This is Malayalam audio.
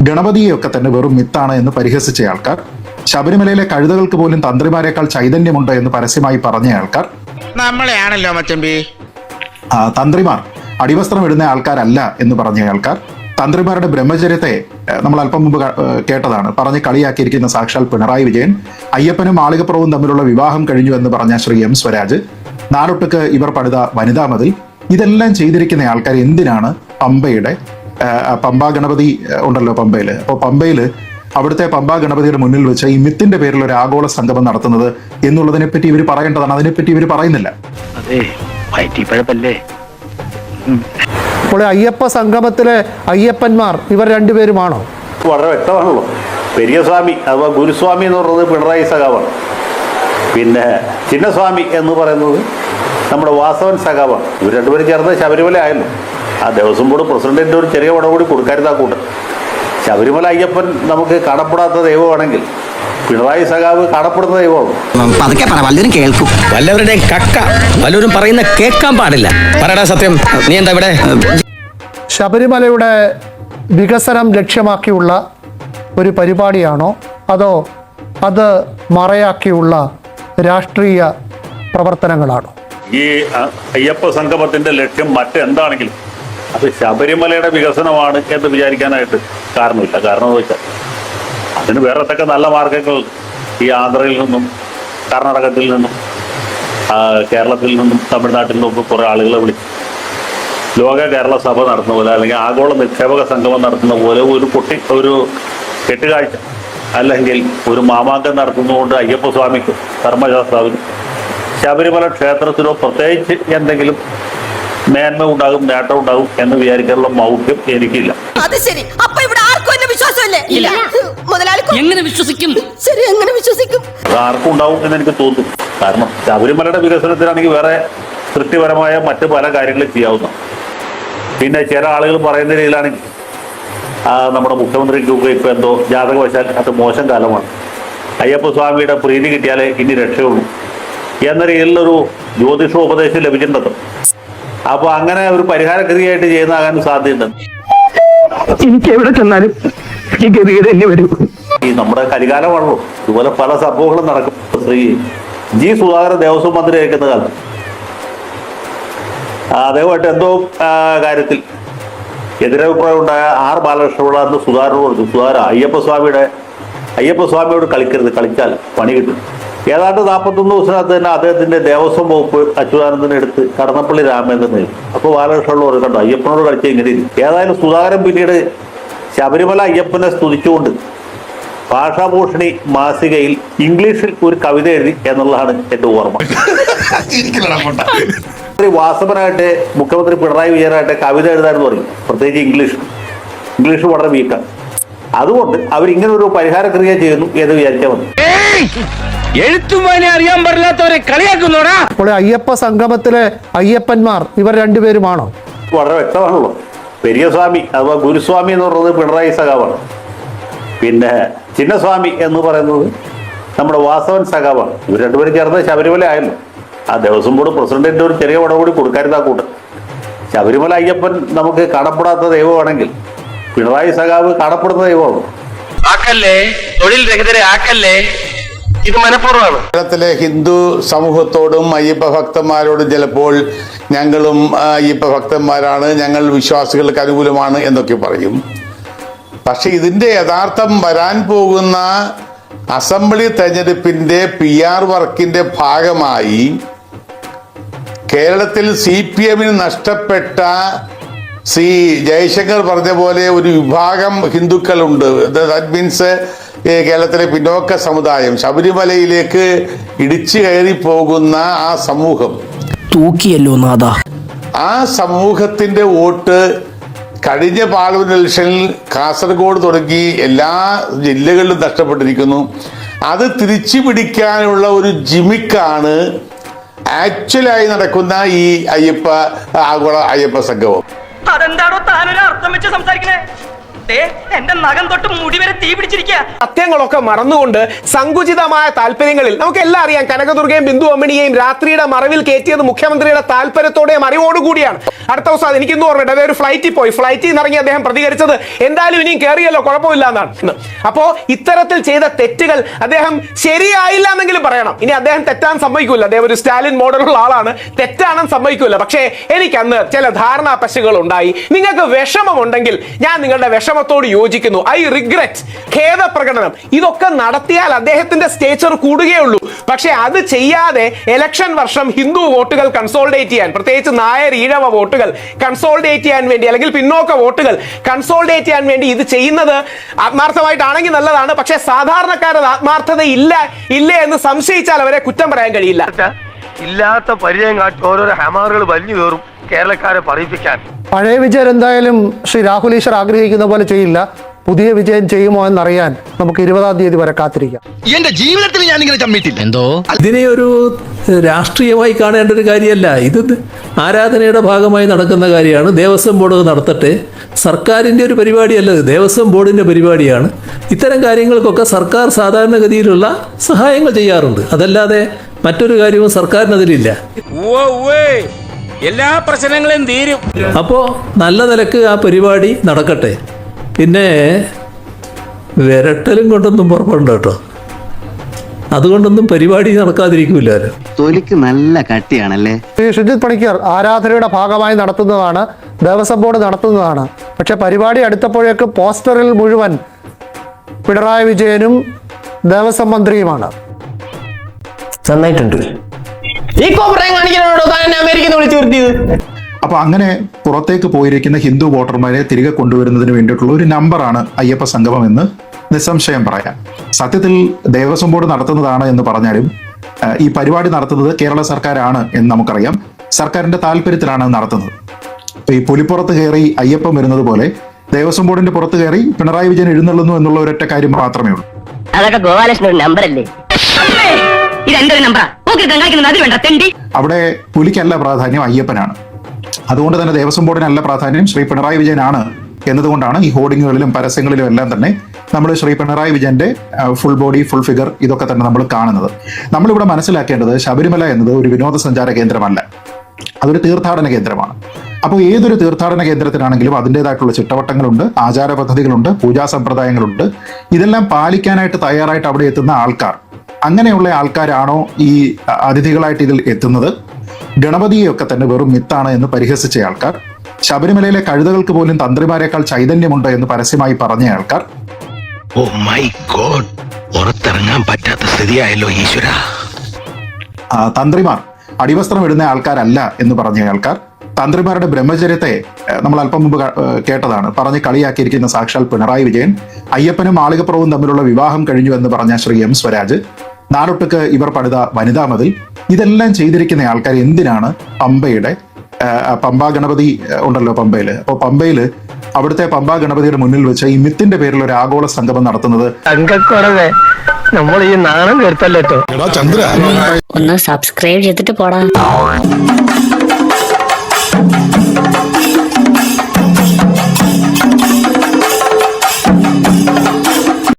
ഗണപതിയെയൊക്കെ തന്നെ വെറും മിത്താണ് എന്ന് പരിഹസിച്ച ആൾക്കാർ, ശബരിമലയിലെ കഴുതകൾക്ക് പോലും തന്ത്രിമാരെക്കാൾ ചൈതന്യമുണ്ട് എന്ന് പരസ്യമായി പറഞ്ഞ ആൾക്കാർ, നമ്മളെയാണല്ലോ മച്ചമ്പി, തന്ത്രിമാർ അടിവസ്ത്രം ഇടുന്ന ആൾക്കാരല്ല എന്ന് പറഞ്ഞ ആൾക്കാർ, തന്ത്രിമാരുടെ ബ്രഹ്മചര്യത്തെ നമ്മൾ അല്പം മുമ്പ് കേട്ടതാണ് പറഞ്ഞ് കളിയാക്കിയിരിക്കുന്ന സാക്ഷാൽ പിണറായി വിജയൻ, അയ്യപ്പനും മാളികപ്പുറവും തമ്മിലുള്ള വിവാഹം കഴിഞ്ഞു എന്ന് പറഞ്ഞ ശ്രീ എം സ്വരാജ്, നാടൊട്ടുക്ക് ഇവർ പണിത വനിതാ മതിൽ, ഇതെല്ലാം ചെയ്തിരിക്കുന്ന ആൾക്കാർ എന്തിനാണ് പമ്പാ ഗണപതി ഉണ്ടല്ലോ പമ്പയില്, അപ്പോൾ പമ്പയില് അവിടുത്തെ പമ്പാ ഗണപതിയുടെ മുന്നിൽ വെച്ച് ഈ മിത്തിന്റെ പേരിൽ ഒരു ആഗോള സംഗമം നടത്തുന്നത് എന്നുള്ളതിനെ പറ്റി ഇവർ പറയേണ്ടതാണ്. അതിനെപ്പറ്റി ഇവർ പറയുന്നില്ല. അപ്പോൾ അയ്യപ്പ സംഗമത്തിലെ അയ്യപ്പന്മാർ ഇവർ രണ്ടുപേരുമാണോ? വളരെ വ്യക്തമാണല്ലോ. പെരിയസ്വാമി അഥവാ ഗുരുസ്വാമി എന്ന് പറയുന്നത് പിണറായി സഖാവാണ്. പിന്നെ ചിന്നസ്വാമി എന്ന് പറയുന്നത് നമ്മുടെ വാസവൻ സഖാവാണ്. ഇവർ രണ്ടുപേരും ചേർന്ന് ശബരിമല ആയല്ലോ. ആ ദേവസ്വം ബോർഡ് പ്രസിഡന്റിന്റെ ഒരു ചെറിയ പടം കൂടി കൊടുക്കരുതാ കൂട്ട്. ശബരിമല അയ്യപ്പൻ നമുക്ക് കാണപ്പെടാത്ത ദൈവമാണെങ്കിൽ പിണറായി സഖാവ് കാണപ്പെടുന്ന ദൈവമാണ്. വല്ലവരുടെയും കക്ക വല്ലവരും പറയുന്ന കേൾക്കാൻ പാടില്ല. പറയടാ സത്യം, നീ എന്താ ഇവിടെ? ശബരിമലയുടെ വികസനം ലക്ഷ്യമാക്കിയുള്ള ഒരു പരിപാടിയാണോ അതോ അത് മറയാക്കിയുള്ള രാഷ്ട്രീയ പ്രവർത്തനങ്ങളാണോ? ഈ അയ്യപ്പ സംഗമത്തിന്റെ ലക്ഷ്യം മറ്റെന്താണെങ്കിലും അത് ശബരിമലയുടെ വികസനമാണ് എന്ന് വിചാരിക്കാനായിട്ട് കാരണമില്ല. കാരണം എന്ന് വെച്ചാൽ അതിന് വേറെത്തൊക്കെ നല്ല മാർഗങ്ങൾ ഈ ആന്ധ്രയിൽ നിന്നും കർണാടകത്തിൽ നിന്നും കേരളത്തിൽ നിന്നും തമിഴ്നാട്ടിൽ നിന്നും കുറേ ആളുകളെ വിളിച്ച് ലോക കേരള സഭ നടത്തുന്ന പോലെ അല്ലെങ്കിൽ ആഗോള നിക്ഷേപക സംഗമം നടത്തുന്ന പോലെ ഒരു കെട്ടുകാഴ്ച അല്ലെങ്കിൽ ഒരു മാമാങ്കം നടത്തുന്നതുകൊണ്ട് അയ്യപ്പസ്വാമിക്കും ധർമ്മശാസ്താവിനും ശബരിമല ക്ഷേത്രത്തിനോ പ്രത്യേകിച്ച് എന്തെങ്കിലും മേന്മ ഉണ്ടാകും, നേട്ടം ഉണ്ടാകും എന്ന് വിചാരിക്കാനുള്ള മൗഢ്യം എനിക്കില്ല. ആർക്കും ഉണ്ടാവും എന്ന് എനിക്ക് തോന്നുന്നു. കാരണം ശബരിമലയുടെ വികസനത്തിനാണെങ്കിൽ വേറെ സൃഷ്ടിപരമായ മറ്റ് പല കാര്യങ്ങളും ചെയ്യാവുന്ന. പിന്നെ ചില ആളുകൾ പറയുന്ന രീതിയിലാണെങ്കിൽ നമ്മുടെ മുഖ്യമന്ത്രിക്കൊക്കെ ഇപ്പൊ എന്തോ ജാതകവശാൽ അത് മോശം കാലമാണ്, അയ്യപ്പസ്വാമിയുടെ പ്രീതി കിട്ടിയാലേ ഇനി രക്ഷയുള്ളൂ എന്ന രീതിയിലൊരു ജ്യോതിഷോപദേശം ലഭിച്ചിട്ടുണ്ട്. അപ്പൊ അങ്ങനെ ഒരു പരിഹാരക്രിയയായിട്ട് ചെയ്യുന്നതാകാൻ സാധ്യതയുണ്ട്. എനിക്ക് എവിടെ ചെന്നാലും ഈ നമ്മുടെ കരികാലമാണല്ലോ, ഇതുപോലെ പല സംഭവങ്ങളും നടക്കും. ശ്രീ ജി സുധാകരൻ ദേവസ്വം മന്ത്രി ആയിരിക്കുന്ന കാലത്ത് അദ്ദേഹമായിട്ട് എന്തോ കാര്യത്തിൽ എതിരഭിപ്രായം ഉണ്ടായ ആർ ബാലകൃഷ്ണപിള്ള അന്ന് സുധാകരനോട് കൊടുത്തു, സുധാകര അയ്യപ്പസ്വാമിയോട് കളിക്കരുത്, കളിച്ചാൽ പണി കിട്ടും. ഏതാണ്ട് 41 ദിവസത്തിനകത്ത് തന്നെ അദ്ദേഹത്തിന്റെ ദേവസ്വം വകുപ്പ് അച്യുതാനന്ദനെ എടുത്ത് കടന്നപ്പള്ളി രാമേന്ദ്രൻ നേരിട്ടു. അപ്പോൾ ബാലകൃഷ്ണപിള്ള കണ്ടു അയ്യപ്പനോട് കളിച്ച ഇങ്ങനെ. ഏതായാലും സുധാകരൻ പിന്നീട് ശബരിമല അയ്യപ്പനെ സ്തുതിച്ചുകൊണ്ട് ഭാഷാഭൂഷണി മാസികയിൽ ഇംഗ്ലീഷിൽ ഒരു കവിത എഴുതി എന്നുള്ളതാണ് എന്റെ ഓർമ്മ. വാസവനായിട്ട് മുഖ്യമന്ത്രി പിണറായി വിജയനായിട്ട് കവിത എഴുതാനെന്ന് പറയും, പ്രത്യേകിച്ച് ഇംഗ്ലീഷ് വളരെ വീക്കാണ്. അതുകൊണ്ട് അവരിങ്ങനെ ഒരു പരിഹാരക്രിയ ചെയ്യുന്നു എന്ന് വിചാരിച്ചാൽ മതി. എഴുത്തുമാനെ അറിയാൻ പാടില്ലാത്തവരെ കളിയാക്കുന്നോടാ. അപ്പോൾ അയ്യപ്പ സംഗമത്തിലെ അയ്യപ്പന്മാർ ഇവർ രണ്ടുപേരുമാണോ? വളരെ വ്യക്തമാണല്ലോ. പെരിയസ്വാമി അഥവാ ഗുരുസ്വാമി എന്ന് പറയുന്നത് പിണറായി സഖാവാണ്. പിന്നെ ചിന്നസ്വാമി എന്ന് പറയുന്നത് നമ്മുടെ വാസവൻ സഖാവാണ്. ഇവർ രണ്ടുപേരും ചേർന്ന് ശബരിമല ആയല്ലോ. ആ ദേവസ്വം ബോർഡ് പ്രസിഡന്റിന്റെ ഒരു ചെറിയ പടം കൂടി കൊടുക്കരുതാ കൂട്ട്. ശബരിമല അയ്യപ്പൻ നമുക്ക് കാണപ്പെടാത്ത ദൈവമാണെങ്കിൽ പിണറായി സഖാവ് കാണപ്പെടുന്ന ദൈവമാണ്. തൊഴിൽ രഹിതരെ ആക്കല്ലേ, ഇത് മനഃപൂർവ്വമാണ്. കേരളത്തിലെ ഹിന്ദു സമൂഹത്തോടും അയ്യപ്പ ഭക്തന്മാരോടും ചിലപ്പോൾ ഞങ്ങളും അയ്യപ്പ ഭക്തന്മാരാണ്, ഞങ്ങൾ വിശ്വാസികൾക്ക് അനുകൂലമാണ് എന്നൊക്കെ പറയും. പക്ഷെ ഇതിൻ്റെ യഥാർത്ഥം വരാൻ പോകുന്ന അസംബ്ലി തെരഞ്ഞെടുപ്പിൻ്റെ PR വർക്കിൻ്റെ ഭാഗമായി കേരളത്തിൽ CPM നഷ്ടപ്പെട്ട ശ്രീ ജയശങ്കർ പറഞ്ഞ പോലെ ഒരു വിഭാഗം ഹിന്ദുക്കളുണ്ട്. ദാറ്റ് മീൻസ് കേരളത്തിലെ പിന്നോക്ക സമുദായം, ശബരിമലയിലേക്ക് ഇടിച്ചു കയറി പോകുന്ന ആ സമൂഹം തൂക്കിയല്ലോ നാഥ. ആ സമൂഹത്തിന്റെ വോട്ട് കഴിഞ്ഞ പാർലമെന്റ് ഇലക്ഷനിൽ കാസർഗോഡ് തുടങ്ങി എല്ലാ ജില്ലകളിലും നഷ്ടപ്പെട്ടിരിക്കുന്നു. അത് തിരിച്ചു പിടിക്കാനുള്ള ഒരു ജിമിക്കാണ് ആക്ച്വലായി നടക്കുന്ന ഈ ആഗോള അയ്യപ്പ സംഗമം. അതെന്താണോ താനൊരു അർത്ഥം വെച്ച് സംസാരിക്കണേ? എന്റെ നഖം തൊട്ട് മുടി വരെ തീ പിടിച്ചിരിക്കുക. സത്യങ്ങളൊക്കെ മറന്നുകൊണ്ട് സങ്കുചിതമായ താല്പര്യങ്ങളിൽ നമുക്കെല്ലാം അറിയാം, കനകദുർഗയും ബിന്ദു അമ്മിണിയെയും രാത്രിയുടെ മറവിൽ കയറ്റിയത് മുഖ്യമന്ത്രിയുടെ താല്പര്യത്തോടെയും അറിവോടുകൂടിയാണ്. അടുത്ത ദിവസം അത് എനിക്കിന്ന് ഓർമ്മയുണ്ട്, അതായത് ഒരു ഫ്ലൈറ്റിൽ പോയി, ഫ്ലൈറ്റിൽ നിന്ന് ഇറങ്ങി അദ്ദേഹം പ്രതികരിച്ചത് എന്തായാലും ഇനിയും കയറിയല്ലോ കുഴപ്പമില്ല എന്നാണ്. അപ്പോ ഇത്തരത്തിൽ ചെയ്ത തെറ്റുകൾ അദ്ദേഹം ശരിയായില്ല എന്നെങ്കിലും പറയണം. ഇനി അദ്ദേഹം തെറ്റാൻ സമ്മതിക്കൂല, അദ്ദേഹം ഒരു സ്റ്റാലിൻ മോഡലുള്ള ആളാണ്, തെറ്റാണെന്ന് സമ്മതിക്കൂല. പക്ഷേ എനിക്ക് അന്ന് ചില ധാരണാ പശകൾ ഉണ്ടായി. നിങ്ങൾക്ക് വിഷമമുണ്ടെങ്കിൽ ഞാൻ നിങ്ങളുടെ വിഷമത്തോട് യോജിക്കുന്നു. ഐ റിഗ്രറ്റ്, ഖേദ പ്രകടനം, ഇതൊക്കെ നടത്തിയാൽ അദ്ദേഹത്തിന്റെ സ്റ്റേച്ചർ കൂടുകയുള്ളൂ. പക്ഷേ അത് ചെയ്യാതെ ഇലക്ഷൻ വർഷം ഹിന്ദു വോട്ടുകൾ കൺസോൾഡേറ്റ് ചെയ്യാൻ, പ്രത്യേകിച്ച് നായർ ഈഴവ വോട്ടുകൾ കൺസോൾഡേറ്റ് ചെയ്യാൻ വേണ്ടി, അല്ലെങ്കിൽ പിന്നോക്ക വോട്ടുകൾ കൺസോൾഡേറ്റ് ചെയ്യാൻ വേണ്ടി ഇത് ചെയ്യുന്നത് ആത്മാർത്ഥമായിട്ടാണെങ്കിൽ നല്ലതാണ്. പക്ഷേ സാധാരണക്കാരത് ആത്മാർത്ഥത ഇല്ല എന്ന് സംശയിച്ചാൽ അവരെ കുറ്റം പറയാൻ കഴിയില്ല. ഇല്ലാത്ത പരിചയം കാട്ടി ഓരോരോ ഹമാറുകൾ വലിഞ്ഞു കയറും കേരളക്കാരെ പറയിപ്പിക്കാൻ. പഴയ വിജയൻ എന്തായാലും ശ്രീ രാഹുൽ ഈശ്വർ ആഗ്രഹിക്കുന്ന പോലെ ചെയ്യില്ല. പുതിയ വിജയം ചെയ്യുമോ എന്നറിയാൻ നമുക്ക് 20-ാം തീയതി വരെ കാത്തിരിക്കാം. എന്റെ ജീവിതത്തിൽ ഞാൻ ഇങ്ങനെ ചമ്മിട്ടില്ല. എന്തോ ഇതിനെ ഒരു രാഷ്ട്രീയമായി കാണേണ്ട ഒരു കാര്യമല്ല. ഇത് ആരാധനയുടെ ഭാഗമായി നടക്കുന്ന കാര്യമാണ്. ദേവസ്വം ബോർഡ് നടത്തട്ടെ. സർക്കാരിൻ്റെ ഒരു പരിപാടിയല്ല, ദേവസ്വം ബോർഡിൻ്റെ പരിപാടിയാണ്. ഇത്തരം കാര്യങ്ങൾക്കൊക്കെ സർക്കാർ സാധാരണഗതിയിലുള്ള സഹായങ്ങൾ ചെയ്യാറുണ്ട്. അതല്ലാതെ മറ്റൊരു കാര്യവും സർക്കാരിനതിലില്ല. എല്ലാ പ്രശ്നങ്ങളും തീരും. അപ്പോൾ നല്ല നിലക്ക് ആ പരിപാടി നടക്കട്ടെ. പിന്നെ വിരട്ടലും കൊണ്ടൊന്നും പുറപ്പെടണ്ട കേട്ടോ. അതുകൊണ്ടൊന്നും പരിപാടി നടക്കാതിരിക്കൂല്ലോ. തൊലിക്ക് നല്ല കട്ടിയാണല്ലേ. ശ്രീ ഷിജിത് പണിക്കർ ആരാധനയുടെ ഭാഗമായി നടത്തുന്നതാണ്, ദേവസ്വം ബോർഡ് നടത്തുന്നതാണ്. പക്ഷെ പരിപാടി അടുത്തപ്പോഴേക്ക് പോസ്റ്ററിൽ മുഴുവൻ പിണറായി വിജയനും ദേവസ്വം മന്ത്രിയുമാണ്. നന്നായിട്ടുണ്ട്. ഈ കോപ്രായം കാണിക്കാനാണോ താൻ അമേരിക്കയിൽ വിളിച്ചു വരുത്തിയത്? അപ്പൊ അങ്ങനെ പുറത്തേക്ക് പോയിരിക്കുന്ന ഹിന്ദു വോട്ടർമാരെ തിരികെ കൊണ്ടുവരുന്നതിന് വേണ്ടിയിട്ടുള്ള ഒരു നമ്പറാണ് അയ്യപ്പ സംഗമം എന്ന് നിസ്സംശയം പറയാം. സത്യത്തിൽ ദേവസ്വം ബോർഡ് നടത്തുന്നതാണ് എന്ന് പറഞ്ഞാലും ഈ പരിപാടി നടത്തുന്നത് കേരള സർക്കാരാണ് എന്ന് നമുക്കറിയാം. സർക്കാരിന്റെ താല്പര്യത്തിലാണ് നടത്തുന്നത്. ഈ പുലിപ്പുറത്ത് കയറി അയ്യപ്പൻ വരുന്നത് പോലെ ദേവസ്വം ബോർഡിന്റെ പുറത്ത് കയറി പിണറായി വിജയൻ എഴുന്നള്ളുന്നു എന്നുള്ള ഒരൊറ്റ കാര്യം മാത്രമേ ഉള്ളൂ. അതൊക്കെ ഗോപാലകൃഷ്ണൻ ഒരു നമ്പർ അല്ലേ? അവിടെ പുലിക്കല്ല പ്രാധാന്യം, അയ്യപ്പനാണ്. അതുകൊണ്ട് തന്നെ ദേവസ്വം ബോർഡിനല്ല പ്രാധാന്യം, ശ്രീ പിണറായി വിജയനാണ് എന്നതുകൊണ്ടാണ് ഈ ഹോർഡിങ്ങുകളിലും പരസ്യങ്ങളിലും എല്ലാം തന്നെ നമ്മൾ ശ്രീ പിണറായി വിജയന്റെ ഫുൾ ബോഡി ഫുൾ ഫിഗർ ഇതൊക്കെ തന്നെ നമ്മൾ കാണുന്നത്. നമ്മളിവിടെ മനസ്സിലാക്കേണ്ടത് ശബരിമല എന്നത് ഒരു വിനോദസഞ്ചാര കേന്ദ്രമല്ല, അതൊരു തീർത്ഥാടന കേന്ദ്രമാണ്. അപ്പോൾ ഏതൊരു തീർത്ഥാടന കേന്ദ്രത്തിനാണെങ്കിലും അതിൻ്റെതായിട്ടുള്ള ചിട്ടവട്ടങ്ങളുണ്ട്, ആചാര പദ്ധതികളുണ്ട്, പൂജാ സമ്പ്രദായങ്ങളുണ്ട്. ഇതെല്ലാം പാലിക്കാനായിട്ട് തയ്യാറായിട്ട് അവിടെ എത്തുന്ന ആൾക്കാർ, അങ്ങനെയുള്ള ആൾക്കാരാണോ ഈ അതിഥികളായിട്ട് ഇതിൽ എത്തുന്നത്? ഗണപതിയൊക്കെ തന്നെ വെറും മിത്താണ് എന്ന് പരിഹസിച്ച ആൾക്കാർ, ശബരിമലയിലെ കഴുതകൾക്ക് പോലും തന്ത്രിമാരെക്കാൾ ചൈതന്യമുണ്ട് എന്ന് പരസ്യമായി പറഞ്ഞ ആൾക്കാർ, ഓ മൈ ഗോഡ്, പുറത്തിറങ്ങാൻ പറ്റാത്ത സ്ഥിതിയായല്ലോ ഈശ്വര. തന്ത്രിമാർ അടിവസ്ത്രം ഇടുന്ന ആൾക്കാരല്ല എന്ന് പറഞ്ഞ ആൾക്കാർ, തന്ത്രിമാരുടെ ബ്രഹ്മചര്യത്തെ നമ്മൾ അല്പം മുമ്പ് കേട്ടതാണ്, പറഞ്ഞ് കളിയാക്കിയിരിക്കുന്ന സാക്ഷാൽ പിണറായി വിജയൻ, അയ്യപ്പനും മാളികപ്പുറവും തമ്മിലുള്ള വിവാഹം കഴിഞ്ഞു എന്ന് പറഞ്ഞ ശ്രീ എം സ്വരാജ്, നാടൊട്ടുക്ക് ഇവർ പണിത വനിതാ മതിൽ, ഇതെല്ലാം ചെയ്തിരിക്കുന്ന ആൾക്കാർ എന്തിനാണ് പമ്പയുടെ പമ്പാ ഗണപതി ഉണ്ടല്ലോ പമ്പയില്, അപ്പോൾ പമ്പയില് അവിടുത്തെ പമ്പാ ഗണപതിയുടെ മുന്നിൽ വെച്ച് ഈ മിത്തിന്റെ പേരിൽ ഒരു ആഗോള സംഗമം നടത്തുന്നത്? നമ്മൾ ഈ നാണം കേട്ടല്ലോ. ഒന്ന് സബ്സ്ക്രൈബ് ചെയ്തിട്ട് പോടാ.